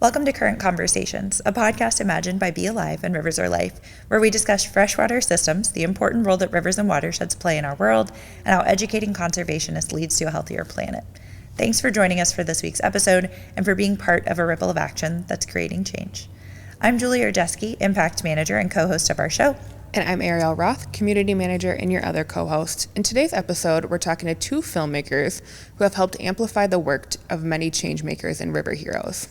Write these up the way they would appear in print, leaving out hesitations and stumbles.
Welcome to Current Conversations, a podcast imagined by Be Alive and Rivers Are Life, where we discuss freshwater systems, the important role that rivers and watersheds play in our world, and how educating conservationists leads to a healthier planet. Thanks for joining us for this week's episode and for being part of a ripple of action that's creating change. I'm Julie Urjeski, Impact Manager and co-host of our show. And I'm Ariel Roth, Community Manager and your other co-host. In today's episode, we're talking to two filmmakers who have helped amplify the work of many change makers and river heroes.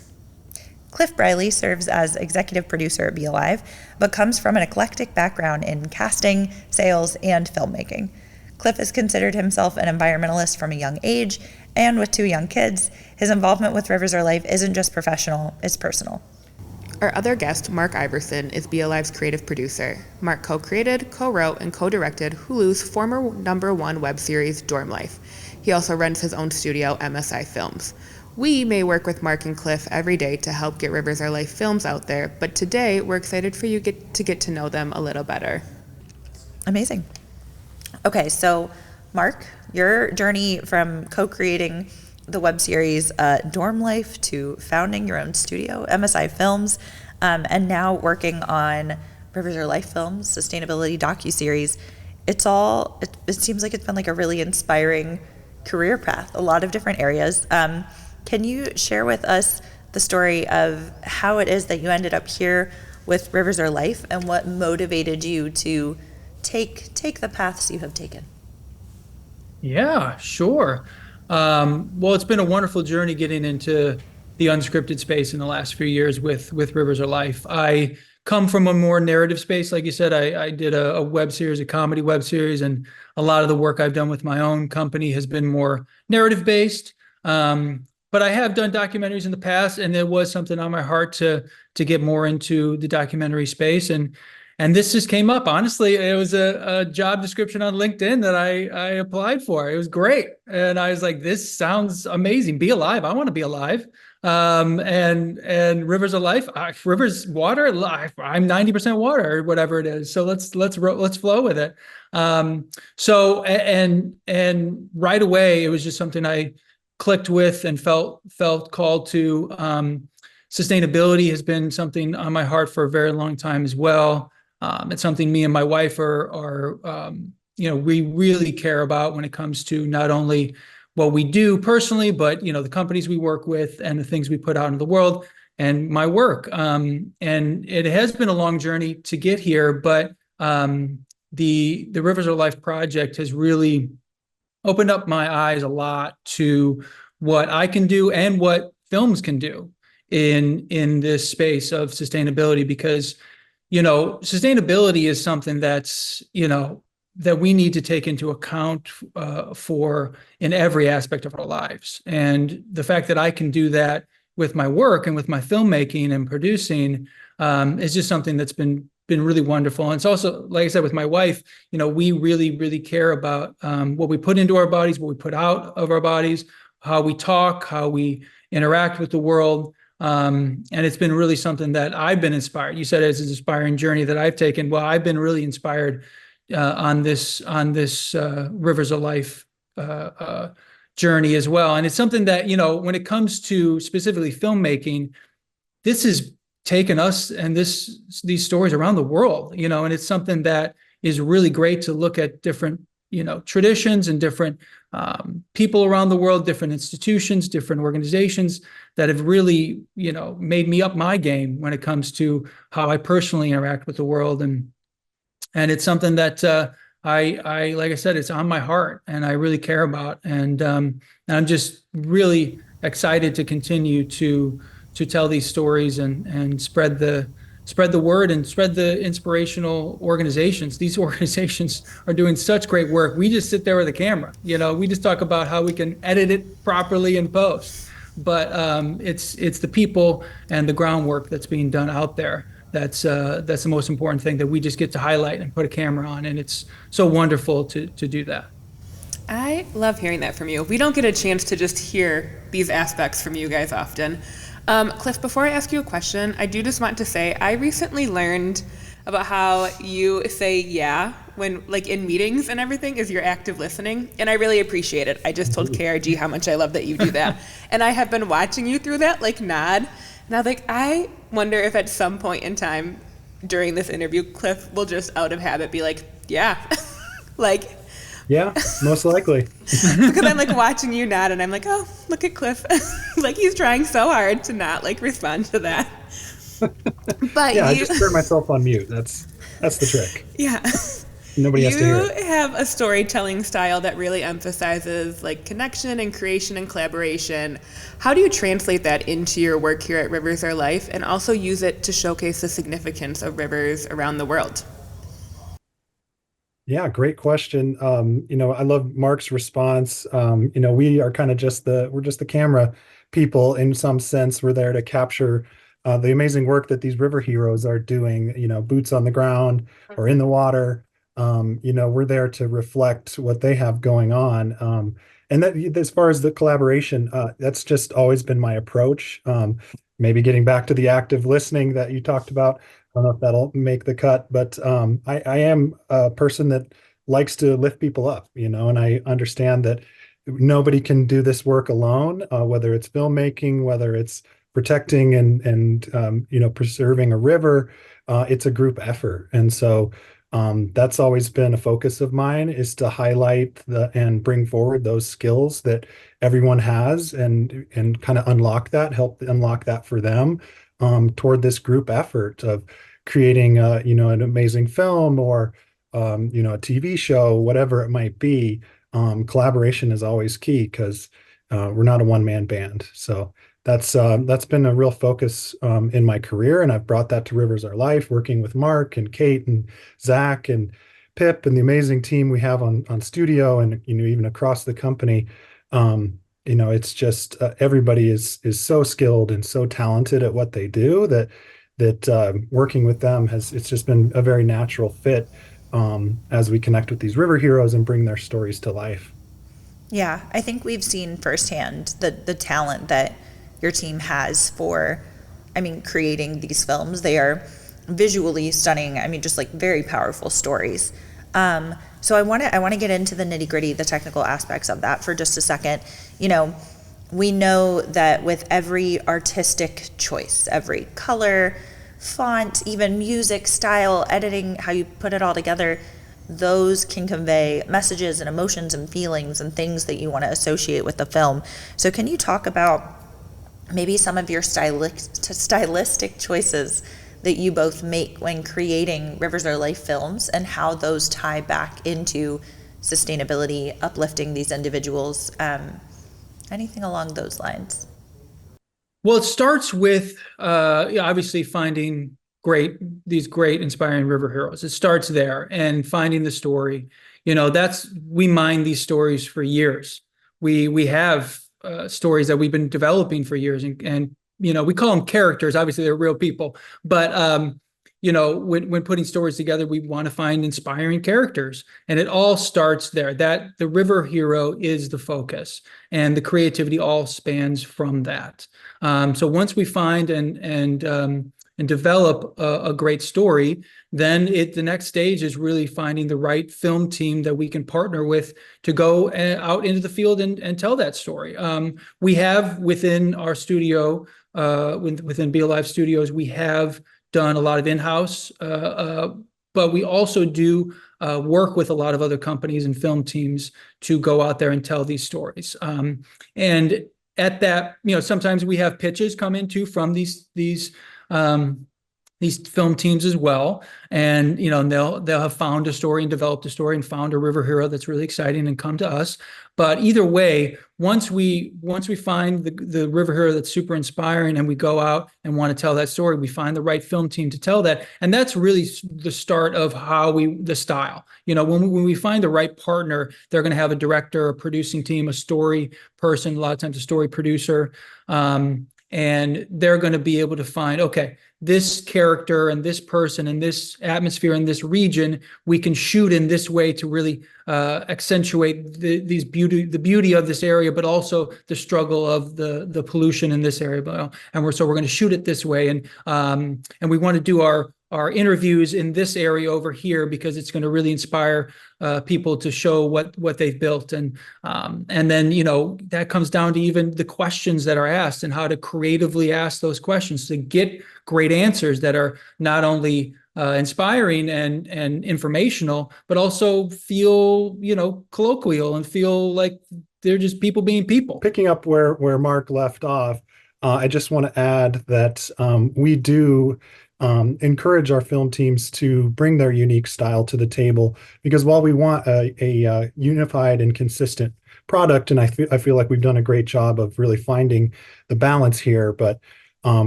Cliff Briley serves as executive producer at Be Alive, but comes from an eclectic background in casting, sales, and filmmaking. Cliff has considered himself an environmentalist from a young age, and with two young kids, his involvement with Rivers Are Life isn't just professional, it's personal. Our other guest, Mark Iverson, is Be Alive's creative producer. Mark co-created, co-wrote, and co-directed Hulu's former #1 web series, Dorm Life. He also runs his own studio, MSI Films. We may work with Mark and Cliff every day to help get Rivers Are Life films out there, but today we're excited for you to get to know them a little better. Amazing. Okay, so Mark, your journey from co-creating the web series Dorm Life to founding your own studio, MSI Films, and now working on Rivers Are Life films, sustainability docuseries, it seems like it's been like a really inspiring career path, a lot of different areas. Can you share with us the story of how it is that you ended up here with Rivers Are Life and what motivated you to take the paths you have taken? Yeah, sure. Well, it's been a wonderful journey getting into the unscripted space in the last few years with Rivers Are Life. I come from a more narrative space. Like you said, I did a web series, a comedy web series, and a lot of the work I've done with my own company has been more narrative based. But I have done documentaries in the past, and it was something on my heart to get more into the documentary space. And this just came up. Honestly, it was a job description on LinkedIn that I applied for. It was great. And I was like, this sounds amazing. Be alive. I want to be alive. And Rivers Are Life, Rivers water, I'm 90% water or whatever it is. So let's flow with it. So right away, it was just something I clicked with and felt called to. Sustainability has been something on my heart for a very long time as well. It's something me and my wife are we really care about when it comes to not only what we do personally, but the companies we work with and the things we put out into the world and my work. And it has been a long journey to get here, but the Rivers Are Life project has really opened up my eyes a lot to what I can do and what films can do in this space of sustainability, because sustainability is something that's that we need to take into account for in every aspect of our lives. And the fact that I can do that with my work and with my filmmaking and producing is just something that's been really wonderful. And it's also, like I said, with my wife, we really, really care about what we put into our bodies, what we put out of our bodies, how we talk, how we interact with the world. And it's been really something that I've been inspired. You said it's an inspiring journey that I've taken. Well, I've been really inspired on this Rivers of Life journey as well. And it's something that, when it comes to specifically filmmaking, this has taken us and these stories around the world, and it's something that is really great to look at different, traditions and different people around the world, different institutions, different organizations that have really, made me up my game when it comes to how I personally interact with the world. And it's something that I like I said, it's on my heart and I really care about. And I'm just really excited to continue to tell these stories and spread the word and spread the inspirational organizations. These organizations are doing such great work. We just sit there with a camera, we just talk about how we can edit it properly in post, but it's the people and the groundwork that's being done out there. That's the most important thing that we just get to highlight and put a camera on. And it's so wonderful to do that. I love hearing that from you. We don't get a chance to just hear these aspects from you guys often. Cliff, before I ask you a question, I do just want to say I recently learned about how you say yeah when, like, in meetings and everything, is your active listening, and I really appreciate it. I just told KRG how much I love that you do that. And I have been watching you through that, like, nod Now, like, I wonder if at some point in time during this interview, Cliff will just out of habit be like, yeah, like, Yeah, most likely. because I'm like watching you nod and I'm like, oh, look at Cliff. Like, he's trying so hard to not like respond to that. But Yeah, I you, just turn myself on mute. That's the trick. yeah. Nobody has to hear You it. have a storytelling style that really emphasizes like connection and creation and collaboration. How do you translate that into your work here at Rivers Are Life and also use it to showcase the significance of rivers around the world? Yeah, great question. I love Mark's response. We are kind of we're just the camera people in some sense. We're there to capture the amazing work that these river heroes are doing, boots on the ground or in the water. We're there to reflect what they have going on. And that, as far as the collaboration, that's just always been my approach. Maybe getting back to the active listening that you talked about. I don't know if that'll make the cut, but I am a person that likes to lift people up, and I understand that nobody can do this work alone, whether it's filmmaking, whether it's protecting and preserving a river. It's a group effort. And so that's always been a focus of mine, is to highlight and bring forward those skills that everyone has and kind of help unlock that for them toward this group effort of creating an amazing film or a TV show, whatever it might be. Collaboration is always key because we're not a one-man band. So that's been a real focus in my career, and I've brought that to Rivers Are Life, working with Mark and Kate and Zach and Pip and the amazing team we have on studio and even across the company. It's just everybody is so skilled and so talented at what they do that working with them it's just been a very natural fit as we connect with these river heroes and bring their stories to life. Yeah, I think we've seen firsthand the talent that your team has for, creating these films. They are visually stunning. Just like very powerful stories. So I want to get into the nitty gritty, the technical aspects of that for just a second. We know that with every artistic choice, every color, font, even music, style, editing, how you put it all together, those can convey messages and emotions and feelings and things that you want to associate with the film. So can you talk about maybe some of your stylistic choices that you both make when creating Rivers Are Life films and how those tie back into sustainability, uplifting these individuals, anything along those lines? Well, it starts with obviously finding these great inspiring river heroes. It starts there and finding the story. We mine these stories for years. We have stories that we've been developing for years, and we call them characters. Obviously, they're real people, but when putting stories together, we want to find inspiring characters, and it all starts there. That the river hero is the focus, and the creativity all spans from that. So once we find and develop a great story, then the next stage is really finding the right film team that we can partner with to go out into the field and tell that story. We have within our studio, within Be Alive Studios, we have done a lot of in-house, but we also do work with a lot of other companies and film teams to go out there and tell these stories. And at that, sometimes we have pitches come into from these film teams as well, and they'll have found a story and developed a story and found a river hero that's really exciting and come to us. But either way, once we find the river hero that's super inspiring and we go out and want to tell that story, we find the right film team to tell that, and that's really the start of the style. When we find the right partner, they're going to have a director, a producing team, a story person, a lot of times a story producer, and they're going to be able to find, okay, this character and this person and this atmosphere in this region, we can shoot in this way to really accentuate the beauty of this area, but also the struggle of the pollution in this area. And we're going to shoot it this way, and we want to do our our interviews in this area over here, because it's going to really inspire people to show what they've built. And then, that comes down to even the questions that are asked and how to creatively ask those questions to get great answers that are not only inspiring and informational, but also feel, colloquial and feel like they're just people being people. Picking up where Mark left off, I just want to add that we do encourage our film teams to bring their unique style to the table, because while we want a unified and consistent product, and I feel like we've done a great job of really finding the balance here, but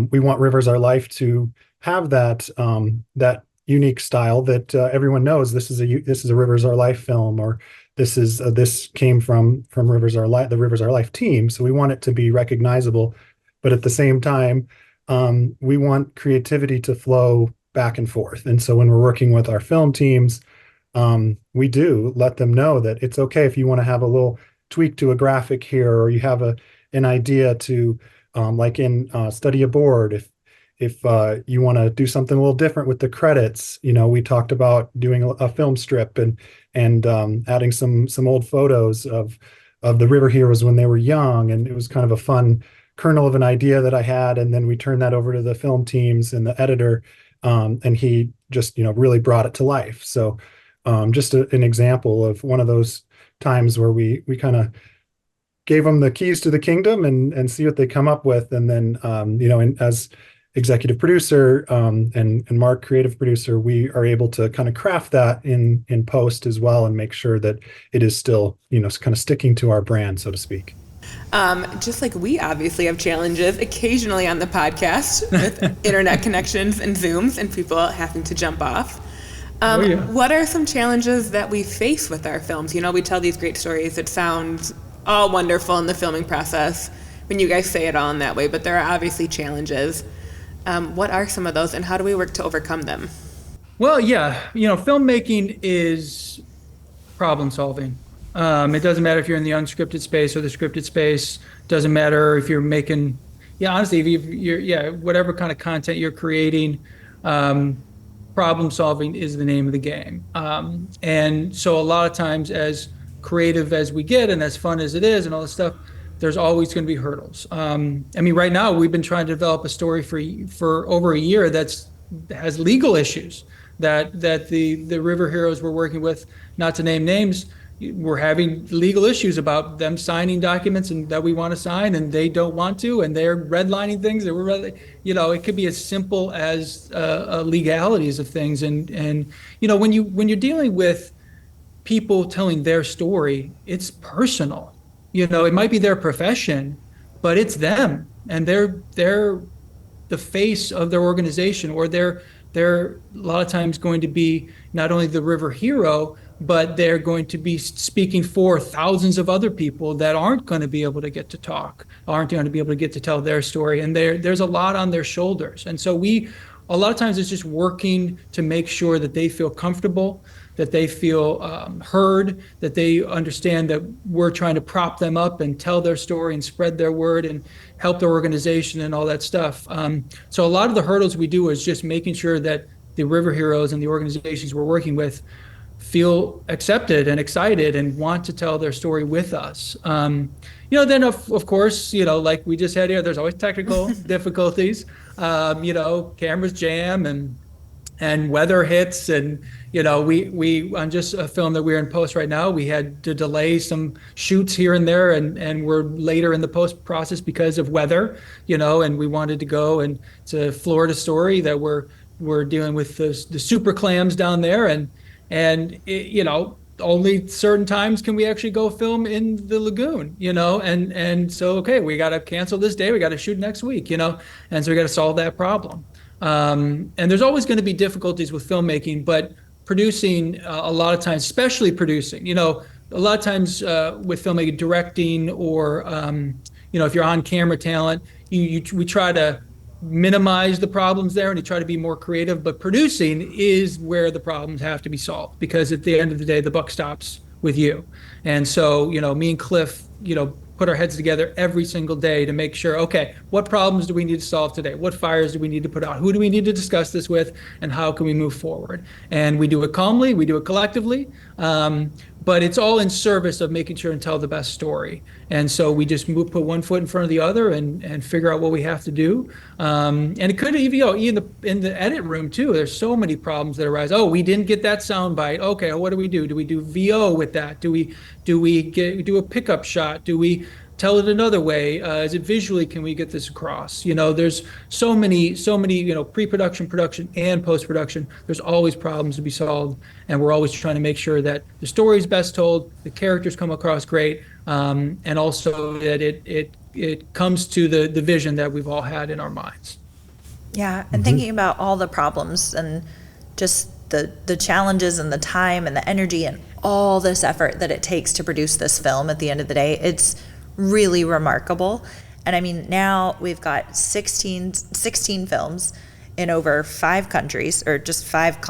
we want Rivers Our Life to have that unique style that everyone knows this is a Rivers Our Life film, or this came from Rivers Our Life, the Rivers Our Life team. So we want it to be recognizable, but at the same time, we want creativity to flow back and forth. And so when we're working with our film teams, we do let them know that it's okay if you want to have a little tweak to a graphic here, or you have an idea to, like in Study Aboard, if you want to do something a little different with the credits. We talked about doing a film strip and adding some old photos of the river heroes when they were young, and it was kind of a fun kernel of an idea that I had, and then we turned that over to the film teams and the editor, and he just really brought it to life. So just an example of one of those times where we kind of gave them the keys to the kingdom and see what they come up with, and then and as executive producer and Mark creative producer, we are able to kind of craft that in post as well, and make sure that it is still kind of sticking to our brand, so to speak. Just like we obviously have challenges occasionally on the podcast with internet connections and Zooms and people having to jump off. What are some challenges that we face with our films? We tell these great stories that sound all wonderful in the filming process when you guys say it all in that way, but there are obviously challenges. What are some of those, and how do we work to overcome them? Well, filmmaking is problem solving. It doesn't matter if you're in the unscripted space or the scripted space. Doesn't matter if you're making, honestly, if you're whatever kind of content you're creating, problem solving is the name of the game. And so a lot of times, as creative as we get and as fun as it is and all this stuff, there's always going to be hurdles. Right now we've been trying to develop a story for over a year that has legal issues that the River Heroes we're working with, not to name names, we're having legal issues about them signing documents and that we want to sign, and they don't want to, and they're redlining things that it could be as simple as legalities of things. And when you're dealing with people telling their story, it's personal. It might be their profession, but it's them, and they're the face of their organization, or they're a lot of times going to be not only the River Hero, but they're going to be speaking for thousands of other people that aren't going to be able to get to talk, aren't going to be able to get to tell their story. And there's a lot on their shoulders. And so a lot of times it's just working to make sure that they feel comfortable, that they feel heard, that they understand that we're trying to prop them up and tell their story and spread their word and help their organization and all that stuff. So a lot of the hurdles we do is just making sure that the River Heroes and the organizations we're working with feel accepted and excited and want to tell their story with us. Then of course, like we just had here, there's always technical difficulties. Cameras jam and weather hits, and we on just a film that we're in post right now, we had to delay some shoots here and there, and we're later in the post process because of weather, and we wanted to go, and it's a Florida story that we're dealing with the super clams down there, and only certain times can we actually go film in the lagoon, and so, okay, we got to cancel this day, we got to shoot next week, and so we got to solve that problem. And there's always going to be difficulties with filmmaking, but producing, a lot of times, especially producing, a lot of times with filmmaking, directing, or, if you're on camera talent, we try to minimize the problems there, and you try to be more creative, but producing is where the problems have to be solved, because at the end of the day, the buck stops with you. And so, me and Cliff, put our heads together every single day to make sure, okay, what problems do we need to solve today? What fires do we need to put out? Who do we need to discuss this with? And how can we move forward? And we do it calmly, we do it collectively, but it's all in service of making sure and tell the best story. And so we just put one foot in front of the other and figure out what we have to do. And it could even, in the edit room too, there's so many problems that arise. Oh, we didn't get that sound bite. Okay, what do we do? Do we do VO with that? Do we do a pickup shot? Do we tell it another way? Is it visually, can we get this across? There's so many, pre-production, production, and post-production. There's always problems to be solved. And we're always trying to make sure that the story is best told, the characters come across great, and also that it comes to the vision that we've all had in our minds. Yeah, and thinking about all the problems and just the challenges and the time and the energy and all this effort that it takes to produce this film at the end of the day, it's really remarkable. And I mean, now we've got 16 films in over 5 countries, or just 5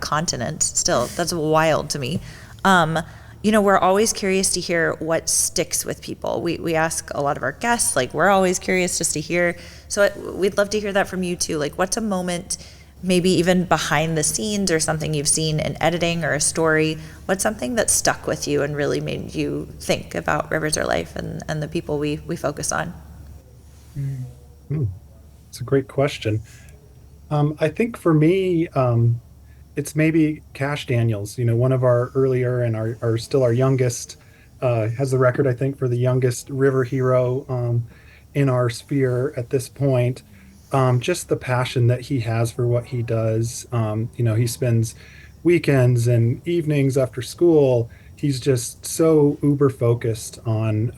continents. Still, that's wild to me. We're always curious to hear what sticks with people. We ask a lot of our guests, like, we're always curious just to hear. So we'd love to hear that from you too. Like, what's a moment, maybe even behind the scenes or something you've seen in editing or a story? What's something that stuck with you and really made you think about Rivers Are Life and the people we focus on? It's a great question. I think for me, it's maybe Cash Daniels, one of our earlier and our still our youngest, has the record, I think, for the youngest river hero in our sphere at this point. Just the passion that he has for what he does. He spends weekends and evenings after school. He's just so uber focused on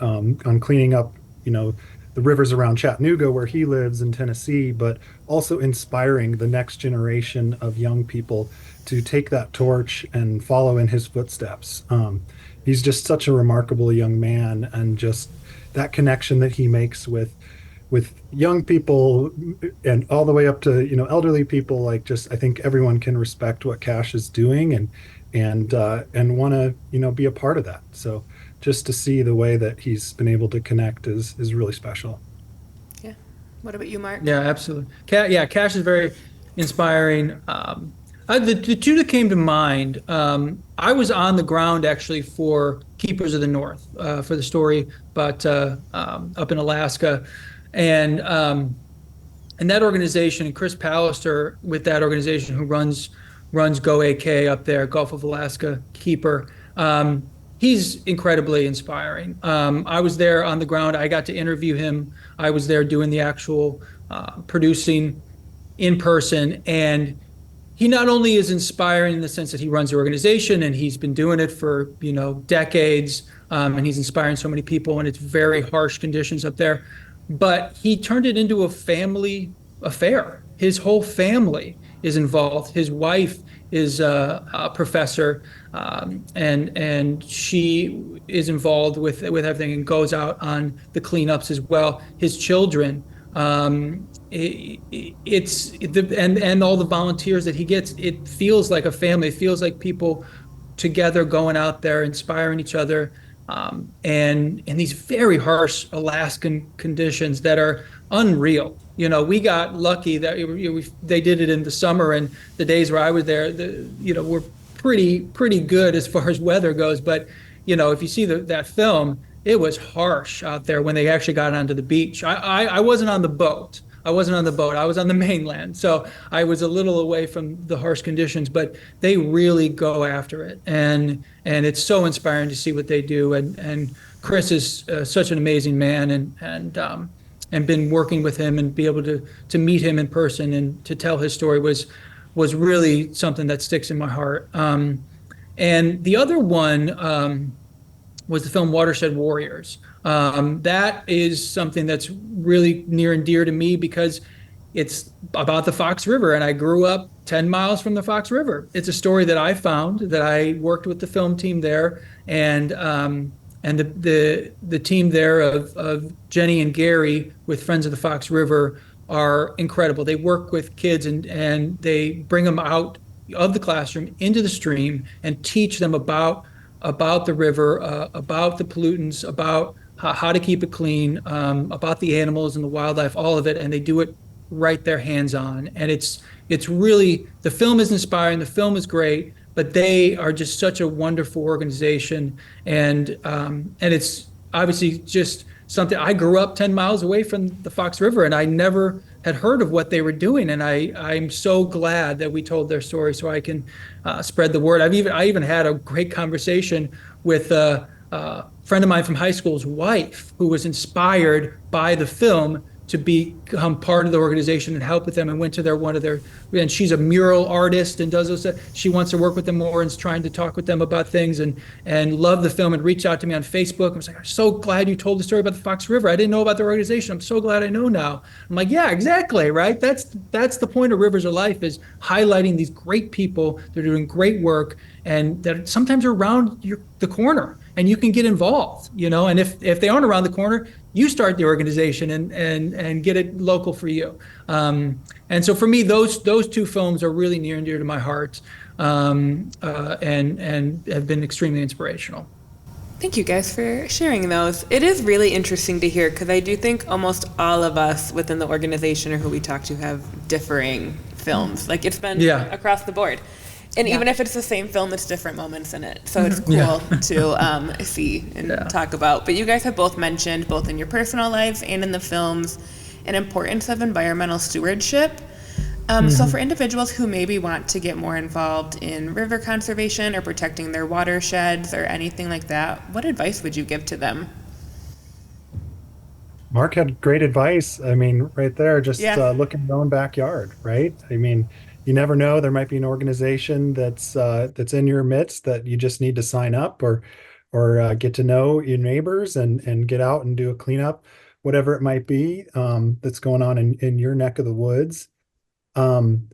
cleaning up, the rivers around Chattanooga where he lives in Tennessee, but also inspiring the next generation of young people to take that torch and follow in his footsteps. He's just such a remarkable young man, and just that connection that he makes with young people and all the way up to elderly people. Like, just I think everyone can respect what Cash is doing and want to be a part of that. So just to see the way that he's been able to connect is really special. Yeah. What about you, Mark? Yeah, absolutely. Cash is very inspiring. The two that came to mind, I was on the ground actually for Keepers of the North, for the story, but up in Alaska. And that organization, and Chris Pallister with that organization, who runs Go AK up there, Gulf of Alaska Keeper, he's incredibly inspiring. I was there on the ground. I got to interview him. I was there doing the actual producing in person. And he not only is inspiring in the sense that he runs the organization and he's been doing it for decades, and he's inspiring so many people, and it's very harsh conditions up there, but he turned it into a family affair. His whole family is involved. His wife is a professor, and she is involved with everything and goes out on the cleanups as well. His children, and all the volunteers that he gets, it feels like a family. It feels like people together going out there, inspiring each other. And in these very harsh Alaskan conditions that are unreal. We got lucky that they did it in the summer, and the days where I was there, were pretty good as far as weather goes. But if you see that film, it was harsh out there when they actually got onto the beach. I wasn't on the boat. I wasn't on the boat. I was on the mainland. So I was a little away from the harsh conditions, but they really go after it. And it's so inspiring to see what they do. And Chris is such an amazing man, and been working with him and be able to meet him in person and to tell his story was really something that sticks in my heart. And the other one was the film Watershed Warriors. That is something that's really near and dear to me because it's about the Fox River, and I grew up 10 miles from the Fox River. It's a story that I found, that I worked with the film team there, and the team there of Jenny and Gary with Friends of the Fox River are incredible. They work with kids and they bring them out of the classroom into the stream and teach them about the river, about the pollutants, about how to keep it clean, about the animals and the wildlife, all of it, and they do it right there hands on. And it's really, the film is inspiring, the film is great, but they are just such a wonderful organization, and it's obviously just something. I grew up 10 miles away from the Fox River, and I never had heard of what they were doing, and I'm so glad that we told their story so I can spread the word. I even had a great conversation with a friend of mine from high school's wife, who was inspired by the film to become part of the organization and help with them, and went to and she's a mural artist and does those. She wants to work with them more and is trying to talk with them about things, and loved the film and reached out to me on Facebook. I was like, I'm so glad you told the story about the Fox River. I didn't know about their organization. I'm so glad I know now. I'm like, yeah, exactly, right? That's the point of Rivers of Life, is highlighting these great people. They're doing great work, and that sometimes are around the corner, and you can get involved, and if they aren't around the corner, you start the organization and get it local for you. And so for me, those two films are really near and dear to my heart, and have been extremely inspirational. Thank you guys for sharing those. It is really interesting to hear, because I do think almost all of us within the organization or who we talk to have differing films. Like, it's been across the board. And even if it's the same film, it's different moments in it. So it's cool to see and talk about. But you guys have both mentioned, both in your personal lives and in the films, an importance of environmental stewardship. So for individuals who maybe want to get more involved in river conservation or protecting their watersheds or anything like that, what advice would you give to them? Mark had great advice. I mean, right there, just look in your own backyard, right? I mean, you never know. There might be an organization that's in your midst that you just need to sign up, or get to know your neighbors and get out and do a cleanup, whatever it might be, that's going on in your neck of the woods. And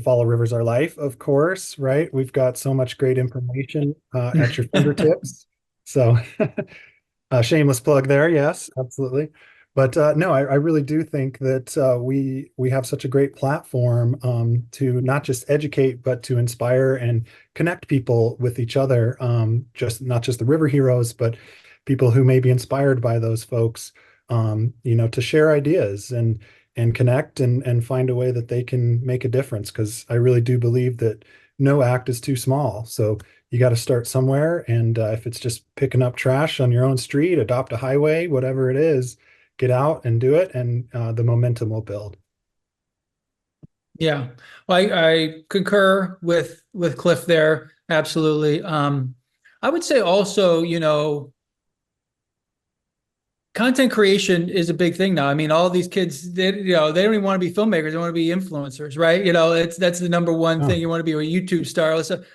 follow Rivers Are Life, of course, right? We've got so much great information at your fingertips. So shameless plug there. Yes, absolutely. But no, I really do think that we have such a great platform to not just educate, but to inspire and connect people with each other. Just not just the River Heroes, but people who may be inspired by those folks. To share ideas and connect and find a way that they can make a difference. Because I really do believe that no act is too small. So you got to start somewhere. And if it's just picking up trash on your own street, adopt a highway, whatever it is, get out and do it, and the momentum will build. Yeah, well, I concur with Cliff there. Absolutely. I would say also, content creation is a big thing now. I mean, all these kids, they don't even want to be filmmakers. They want to be influencers, right? That's the number one thing. You want to be a YouTube star. All this stuff.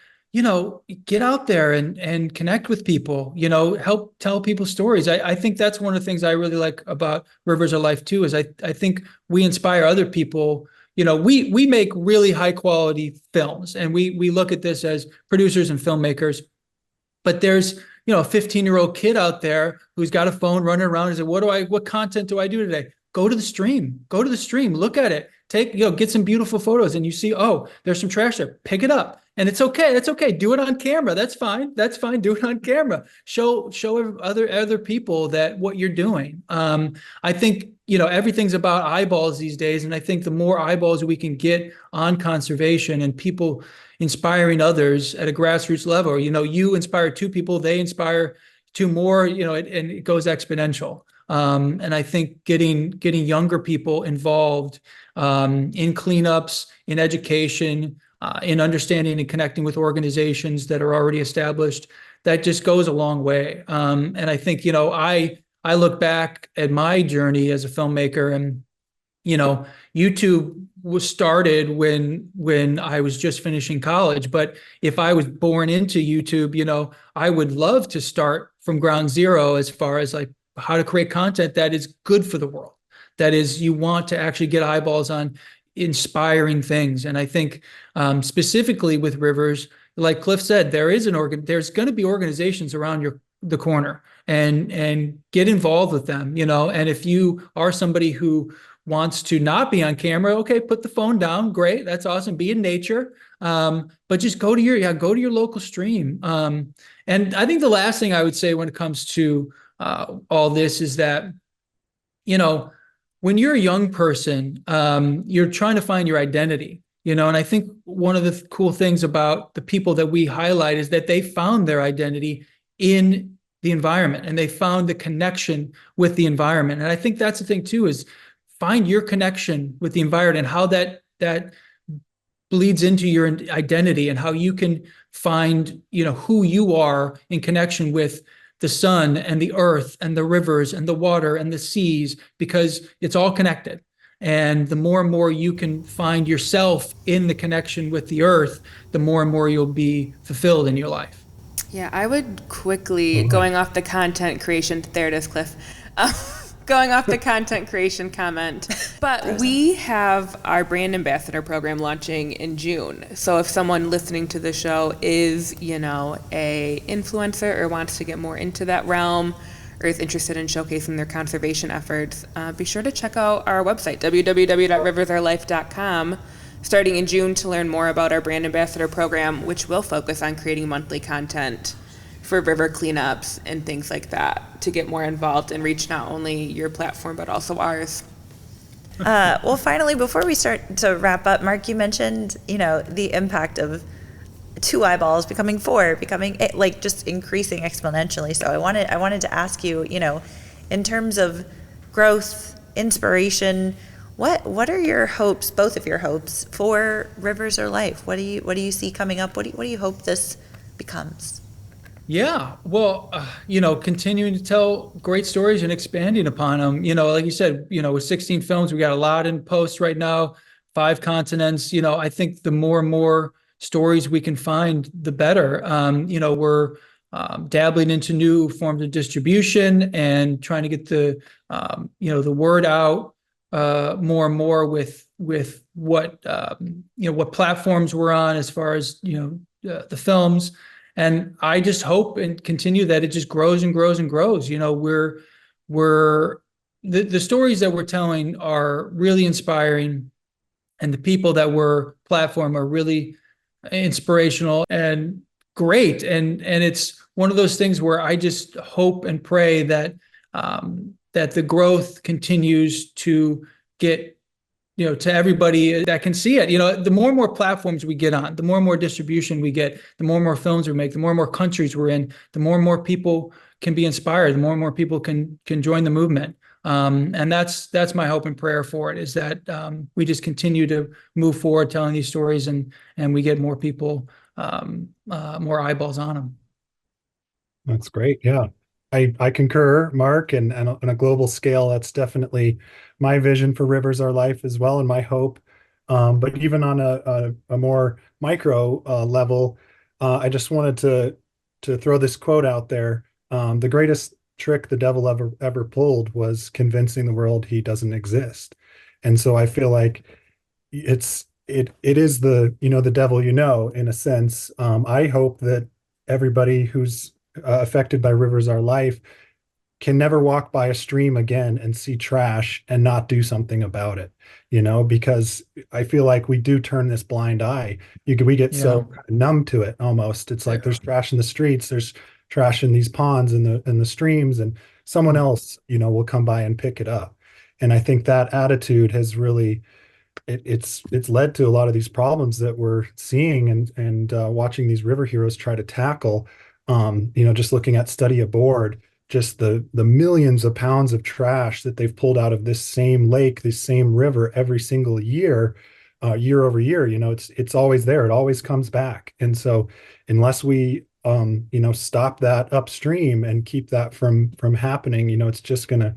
Get out there and connect with people, help tell people stories. I think that's one of the things I really like about Rivers of Life too, is I think we inspire other people. We make really high quality films, and we look at this as producers and filmmakers, but there's, a 15-year-old kid out there who's got a phone running around and says, what content do I do today? Go to the stream, look at it, get some beautiful photos, and you see, oh, there's some trash there, pick it up. And it's okay. That's okay. Do it on camera. That's fine. Do it on camera. Show other people that what you're doing. I think, everything's about eyeballs these days. And I think the more eyeballs we can get on conservation and people inspiring others at a grassroots level, you inspire two people, they inspire two more, and it goes exponential. And I think getting younger people involved in cleanups, in education, in understanding and connecting with organizations that are already established, that just goes a long way. And I think, I look back at my journey as a filmmaker, and, YouTube was started when I was just finishing college. But if I was born into YouTube, I would love to start from ground zero as far as like how to create content that is good for the world. That is, you want to actually get eyeballs on inspiring things. And I think specifically with rivers, like Cliff said, there's going to be organizations around the corner, and get involved with them, and if you are somebody who wants to not be on camera, okay, put the phone down. Great. That's awesome. Be in nature. But just go to your local stream. And I think the last thing I would say when it comes to all this is that, you know, when you're a young person, you're trying to find your identity, you know, and I think one of the cool things about the people that we highlight is that they found their identity in the environment and they found the connection with the environment. And I think that's the thing too, is find your connection with the environment and how that bleeds into your identity and how you can find, you know, who you are in connection with the sun and the earth and the rivers and the water and the seas, because it's all connected. And the more and more you can find yourself in the connection with the earth, the more and more you'll be fulfilled in your life. Yeah, I would quickly, going off the content creation, there it is, Cliff. Going off the content creation comment. But we have our brand ambassador program launching in June. So if someone listening to the show is, you know, a influencer or wants to get more into that realm or is interested in showcasing their conservation efforts, be sure to check out our website, www.riversourlife.com, starting in June to learn more about our brand ambassador program, which will focus on creating monthly content for river cleanups and things like that to get more involved and reach not only your platform but also ours. Well, finally, before we start to wrap up, Mark, you mentioned, you know, the impact of 2 eyeballs becoming 4, becoming like just increasing exponentially. So I wanted to ask you, you know, in terms of growth, inspiration, what are your hopes, both of your hopes, for Rivers Are Life? What do you see coming up? What do you hope this becomes? Yeah, well, you know, continuing to tell great stories and expanding upon them. You know, like you said, you know, with 16 films, we got a lot in post right now, 5 continents. You know, I think the more and more stories we can find, the better. You know, we're dabbling into new forms of distribution and trying to get the, you know, the word out more and more with what, you know, what platforms we're on as far as, you know, the films. And I just hope and continue that it just grows and grows and grows. You know, the stories that we're telling are really inspiring, and the people that we're platform are really inspirational and great. And it's one of those things where I just hope and pray that that the growth continues to get, you know, to everybody that can see it. You know, the more and more platforms we get on, the more and more distribution we get, the more and more films we make, the more and more countries we're in, the more and more people can be inspired, the more and more people can join the movement. And that's my hope and prayer for it, is that we just continue to move forward telling these stories, and we get more people, more eyeballs on them. That's great. Yeah. I concur, Mark, and on a global scale, that's definitely my vision for Rivers Are Life as well, and my hope. But even on a more micro level, I just wanted to throw this quote out there. The greatest trick the devil ever pulled was convincing the world he doesn't exist. And so I feel like it is the, you know, the devil, you know, in a sense. I hope that everybody who's affected by Rivers Are Life can never walk by a stream again and see trash and not do something about it, you know, because I feel like we do turn this blind eye. We get so numb to it almost. It's like there's trash in the streets, there's trash in these ponds and the streams, and someone else, you know, will come by and pick it up. And I think that attitude has really, it's led to a lot of these problems that we're seeing and watching these river heroes try to tackle. You know, just looking at Study Aboard, just the millions of pounds of trash that they've pulled out of this same lake, this same river every single year, year over year. You know, it's always there. It always comes back. And so unless we, you know, stop that upstream and keep that from happening, you know, it's just going to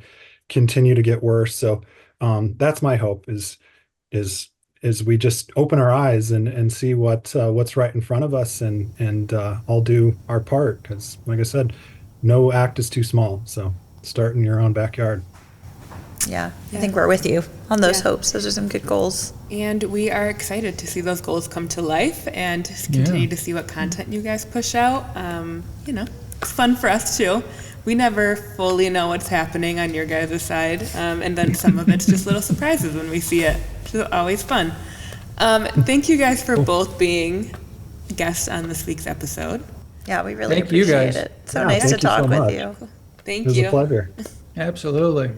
continue to get worse. So that's my hope, is we just open our eyes and see what's right in front of us, and all do our part, because like I said, no act is too small. So start in your own backyard. Yeah, I think we're with you on those hopes. Those are some good goals. And we are excited to see those goals come to life and to continue to see what content you guys push out. You know, it's fun for us too. We never fully know what's happening on your guys' side. And then some of it's just little surprises when we see it. It's always fun. Thank you guys for both being guests on this week's episode. Yeah, we really Thank you, appreciate guys. it. So Yeah, nice to thank you talk so with much. you. Thank It was you. a pleasure. Absolutely.